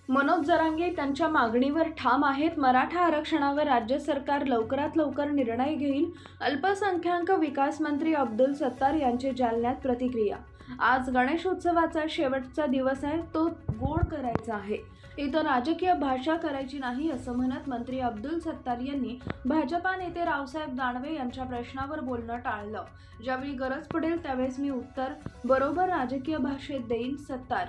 मनोज जरांगे त्यांच्या मागणीवर ठाम आहेत। मराठा आरक्षणावर राज्य सरकार लवकरात लवकर निर्णय घेईल। अल्पसंख्याक विकास मंत्री अब्दुल सत्तार यांची जालन्यात प्रतिक्रिया। आज गणेशोत्सवाचा शेवटचा दिवस आहे, तो गोड करायचा आहे, इथं राजकीय भाषा करायची नाही असं म्हणत मंत्री अब्दुल सत्तार यांनी भाजपा नेते रावसाहेब दानवे यांच्या प्रश्नावर बोलणं टाळलं। ज्यावेळी गरज पडेल त्यावेळेस मी उत्तर बरोबर राजकीय भाषेत देईन। सत्तार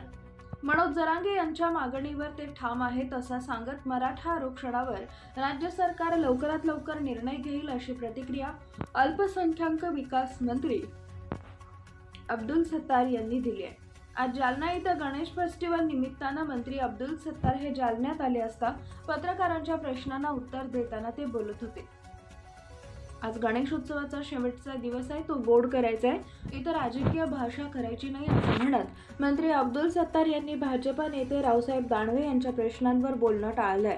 मनोज जरांगे यांच्या मागणीवर ते ठाम आहेत असं सांगत मराठा आरक्षणावर राज्य सरकार लवकरात लवकर निर्णय घेईल अशी प्रतिक्रिया अल्पसंख्याक विकास मंत्री अब्दुल सत्तार यांनी दिली आहे। आज जालना इथं गणेश फेस्टिवल निमित्तानं मंत्री अब्दुल सत्तार हे जालन्यात आले असता पत्रकारांच्या प्रश्नांना उत्तर देताना ते बोलत होते। आज गणेशोत्सवाचा शेवटचा दिवस आहे, तो गोड करायचा आहे, इथं राजकीय भाषा करायची नाही असं म्हणत मंत्री अब्दुल सत्तार यांनी भाजपा नेते रावसाहेब दानवे यांच्या प्रश्नांवर बोलणं टाळलंय।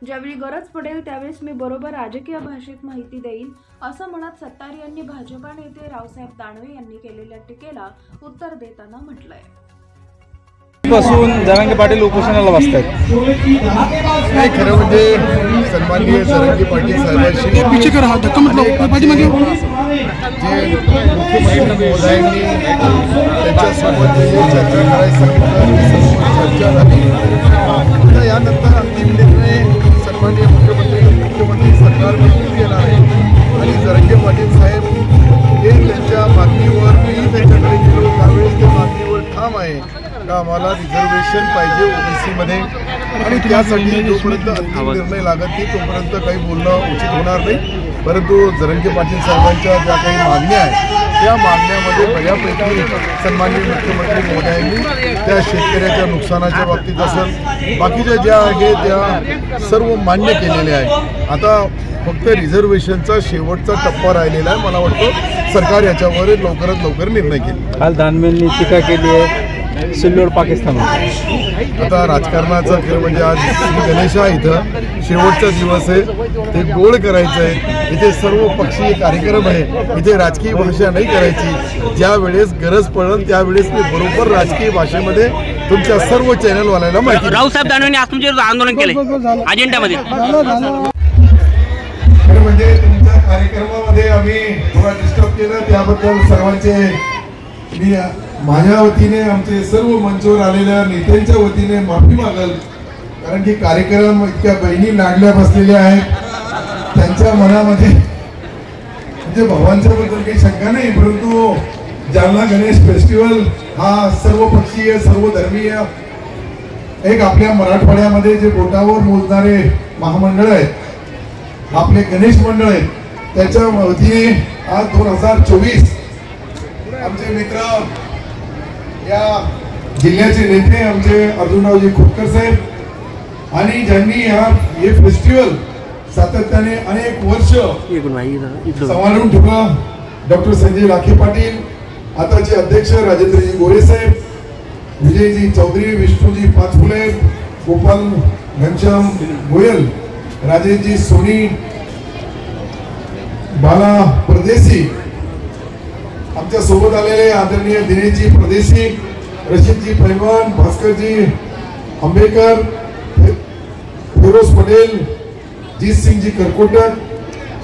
ज्यावेळी गरज पडेल त्यावेळेस मी बरोबर राजकीय भाषेत माहिती देईन असं म्हणत सत्तार यांनी भाजपा नेते रावसाहेब दानवे यांनी केलेल्या टीकेला उत्तर देताना म्हटलंय। पासून जरांगे पाटील उपोषणाला बसतात। नाही, खरं म्हणजे सन्माननीय जरांगे पाटील साहेबांशी जे मुख्यमंत्री महोदयांनी त्यांच्यासोबत चर्चा करायला चर्चा झाली। आता यानंतर अंतिम निर्णय सन्माननीय मुख्यमंत्री सरकार घेणार आहे आणि जरांगे पाटील साहेब हे त्यांच्या मागणीवर मी त्यांच्याकडे गेलो त्यावेळेस त्या मागणीवर ठाम आहे का आम्हाला रिझर्वेशन पाहिजे ओबीसी मध्ये आणि त्यासाठी जोपर्यंत अंतिम निर्णय लागत नाही तोपर्यंत काही बोलणं उचित होणार नाही। परंतु जरांगे पाटील साहेबांच्या ज्या काही मागण्या आहेत त्या मागण्यामध्ये बऱ्यापैकी सन्माननीय मुख्यमंत्री महोदयांनी त्या शेतकऱ्याच्या नुकसानाच्या बाबतीत असेल बाकीच्या ज्या आहेत त्या सर्व मान्य केलेल्या आहेत। आता फक्त रिझर्वेशनचा शेवटचा टप्पा राहिलेला आहे। मला वाटतं सरकार याच्यावर लवकरात लवकर निर्णय घेईल। काल दानवेंनी टीका केली आहे सिल्लोड पाकिस्तान। आता राजकारणाचा खेळ म्हणजे आज श्री गणेशा इथं शेवटचा दिवस आहे, ते गोड करायचं आहे, इथे सर्व पक्षीय कार्यक्रम आहे, इथे राजकीय भाषा नाही करायची। ज्या वेळेस गरज पडेल त्यावेळेस मी बरोबर राजकीय भाषेमध्ये तुमच्या सर्व चॅनलवाल्यांना माहिती। रावसाहेब दानवेंनी आज तुमच्यावर आंदोलन केले अजेंडामध्ये, म्हणजे तुमच्या कार्यक्रमामध्ये आम्ही थोडा डिस्टर्ब केलं त्याबद्दल सर्वांचे मी माझ्या वतीने आमचे सर्व मंचावर आलेल्या नेत्यांच्या वतीने माफी मागल, कारण की कार्यक्रम इतक्या बहिणी लाडल्या बसलेल्या आहेत त्यांच्या मनामध्ये म्हणजे भावांच्या बद्दल काही शंका नाही, परंतु जालना गणेश फेस्टिवल हा सर्व पक्षीय सर्व धर्मीय एक आपल्या मराठवाड्यामध्ये जे बोटावर मोजणारे महामंडळ आहेत आपले गणेश मंडळ आहेत त्याच्या वतीने आज 2024 आमचे मित्र या जिल्ह्याचे नेते आमचे अर्जुनरावजी खोतकर साहेब आणि ज्यांनी हे फेस्टिवल सातत्याने अनेक वर्ष सांभाळून ठेवलं, डॉक्टर संजय लाखे पाटील, आताचे अध्यक्ष राजेंद्रजी गोरे साहेब, विजयजी चौधरी, विष्णुजी पाचफुले, गोपाल घनश्याम गोयल, राजेशजी सोनी, बाला परदेसी, आमच्या सोबत आलेले आदरणीय दिनेशजी परदेसी, रशीदजी पैलवान, भास्करजी आंबेकर, फिरोज पटेल, जीत सिंगजी करकोटक,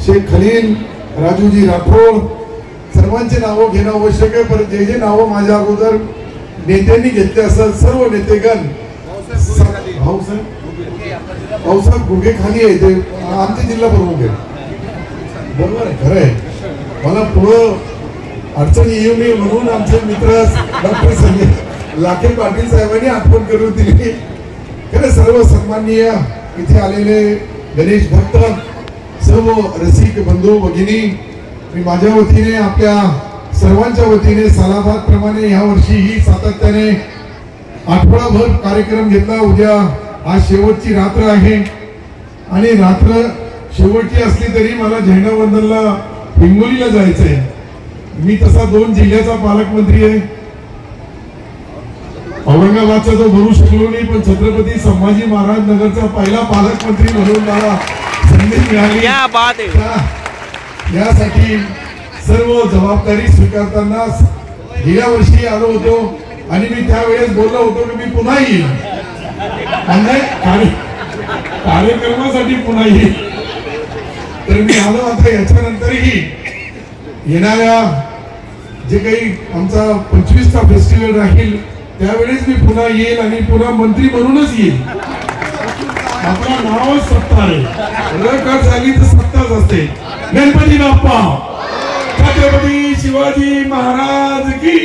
शेख खलील, राजूजी राठोड, सर्वांचे नावं घेणं आवश्यक आहे, पण जे जे नावं माझ्या अगोदर नेत्यांनी घेतले असतात सर्व नेतेगण भाऊसाहेब गुगे खाली आहे ते आमचे जिल्हा प्रमुख आहे, बरोबर आहे, खरं आहे। मला पुढं अडचणी येऊ नये म्हणून आमचे मित्र डॉक्टर संजय लाखे पाटील साहेबांनी आठवण करून दिली। खरं सर्व सन्माननीय इथे आलेले गणेश भक्त सर्व रसिक बंधू भगिनी, मी माझ्या वतीने आपल्या सर्वांच्या वतीने सालाबाद प्रमाणे ह्या वर्षी ही सातत्याने आठवडाभर कार्यक्रम घेतला। उद्या आज शेवटची रात्र आहे आणि रात्र शेवटची असली तरी मला झेंडावंदनला हिंगोलीला जायचंय। मी तसा 2 जिल्ह्याचा पालकमंत्री आहे, औरंगाबादचा तो भरू शकलो नाही, पण छत्रपती संभाजी महाराज नगरचा पहिला पालकमंत्री म्हणून मला संधी मिळाली। यासाठी सर्व जबाबदारी स्वीकारताना गेल्या वर्षी आलो होतो आणि मी त्यावेळेस बोललो होतो की मी पुन्हा येईल। म्हणजे कार्यक्रमासाठी पुन्हा येईल. तर मी आलो आता याच्यानंतरही येणाऱ्या जे काही आमचा 25चा फेस्टिवल राहील त्यावेळेस मी पुन्हा येईल आणि पुन्हा मंत्री म्हणूनच येईल. आपलं नावच सत्ता आहे, रकत झाली तर सत्ताच असते. गणपती बाप्पा, छत्रपती शिवाजी महाराज की.